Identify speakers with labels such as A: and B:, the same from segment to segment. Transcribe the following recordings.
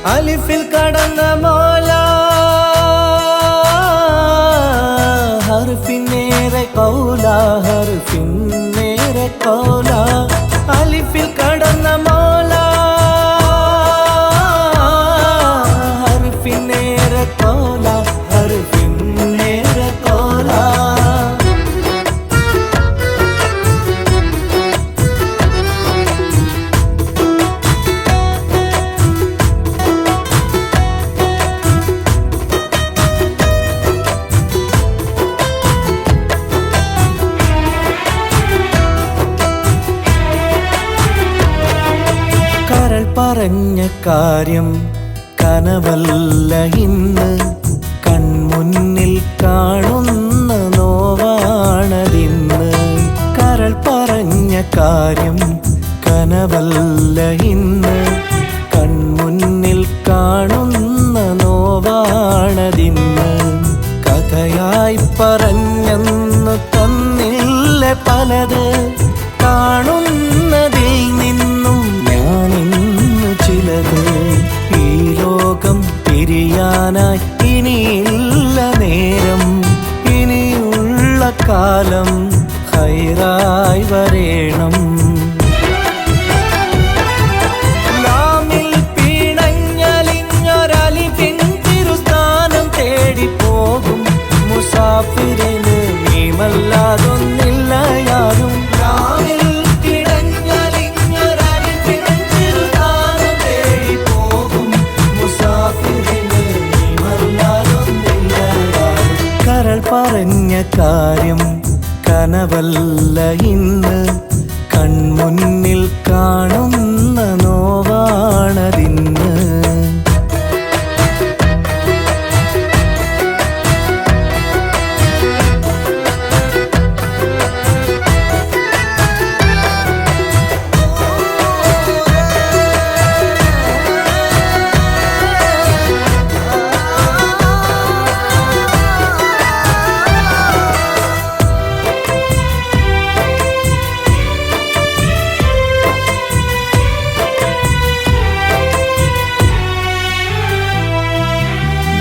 A: അലിഫിൽ കടന്ന മോല ഹർഫിനേറെ കൗല ഹർഫിനേറെ കൗല അലിഫിൽ കടന്ന മോല ഹർഫിനേറെ കൗല ഹർഫിനേറെ കൗല പറഞ്ഞ കാര്യം കനവല്ല ഇന്ന് കൺമുന്നിൽ കാണുന്ന നോവാണതിന്ന് കരൾ പറഞ്ഞ കാര്യം കനവല്ല ഇന്ന് കൺമുന്നിൽ കാണുന്ന നോവാണതിന്ന് കഥയായി പറഞ്ഞെന്നു തന്നില്ല പലത് കാണുന്നതിൽ നിന്നും ഞാനിന്ന് ചിലത് ഈ ലോകം പിരിയാനായി ഇനിയില്ല നേരം ഇനിയുള്ള കാലം ഹൈറായി വരേണം ലാമിൽ പിണഞ്ഞലിഞ്ഞൊരലിഫിൻ തിരുസ്ഥാനം തേടിപ്പോകും മുസാഫിറിന് മീമല്ലാതൊന്നില്ല യാരും പറഞ്ഞ കാര്യം കനവല്ല ഇന്ന് കൺമുന്നിൽ കാണുന്ന നോവാണതിന്ന്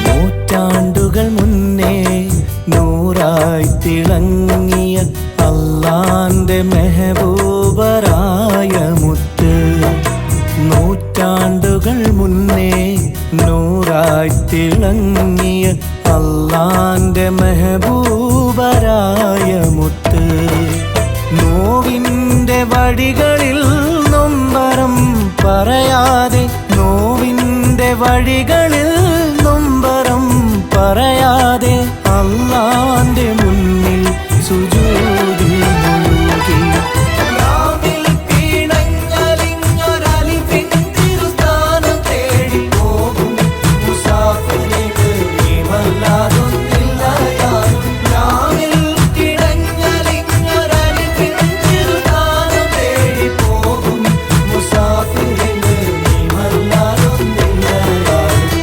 A: നൂറ്റാണ്ടുകൾ മുന്നേ നൂറായി തിളങ്ങിയ അല്ലാന്റെ മെഹബൂബരായ മുത്ത് നൂറ്റാണ്ടുകൾ മുന്നേ നൂറായി തിളങ്ങിയ അല്ലാന്റെ മെഹബൂബരായ മുത്ത് നോവിൻ്റെ വഴികളിൽ നൊമ്പരം പറയാതെ നോവിൻ്റെ വഴികളിൽ നൊമ്പരം പറയാതെ അല്ലാന്റെ മുന്നിൽ സുജൂദിൽ മുഴുകി ലാമിൽ പിണഞ്ഞലിഞ്ഞൊരലിഫിൻ തിരുസ്ഥാനം തേടിപ്പോകും മുസാഫിറിന് മീമല്ലാതൊന്നില്ല യാരും ലാമിൽ പിണഞ്ഞലിഞ്ഞൊരലിഫിൻ തിരുസ്ഥാനം തേടിപ്പോകും മുസാഫിറിന് മീമല്ലാതൊന്നില്ല യാരും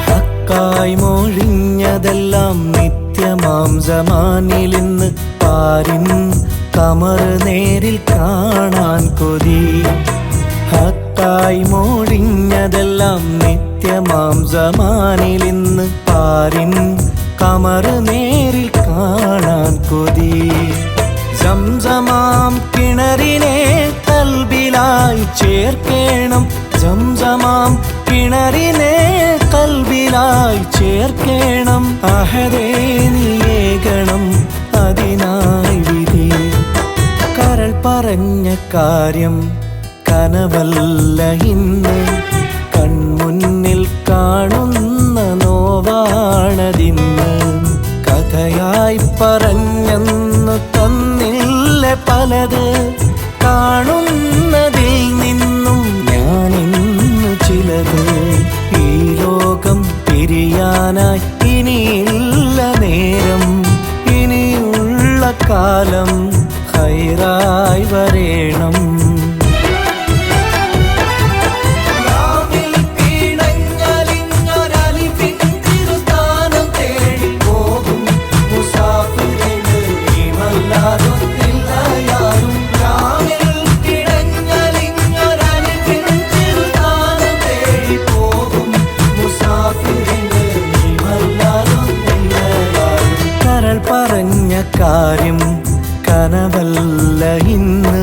A: ഹക്കായി മൊഴിഞ്ഞതെല്ലാം നിത്യമാം സമാനിലിന്ന് പാരിൻ കമർ നേരിൽ കാണാൻ കൊതി ഹക്കായി മൊഴിഞ്ഞതെല്ലാം നിത്യമാം സമാനിലിന്ന് പാരിൻ കമർ നേരിൽ കാണാൻ കൊതി സംസമാം കിണറിനെ കൽബിലായി ചേർക്കേണം സംസമാം കിണറിനെ കൽബിലായി ചേർക്കേണം അഹദേ നീയേകണം അതിനായി വിധി കരൾ പറഞ്ഞ കാര്യം കനവല്ല ഇന്ന് കൺമുന്നിൽ കാണുന്ന നോവാണതിന്ന് കഥയായി പറഞ്ഞെന്നു തന്നില്ല പലത് കാണുന്നതിൽ നിന്നും ഞാനിന്ന് ചിലത് ഈ ലോകം പിരിയാനായി ഇനിയില്ല നേരം ഇനിയുള്ള കാലം ഹൈറായി കഥയായി വരേണം. പറഞ്ഞ കാര്യം കനവല്ല ഇന്ന്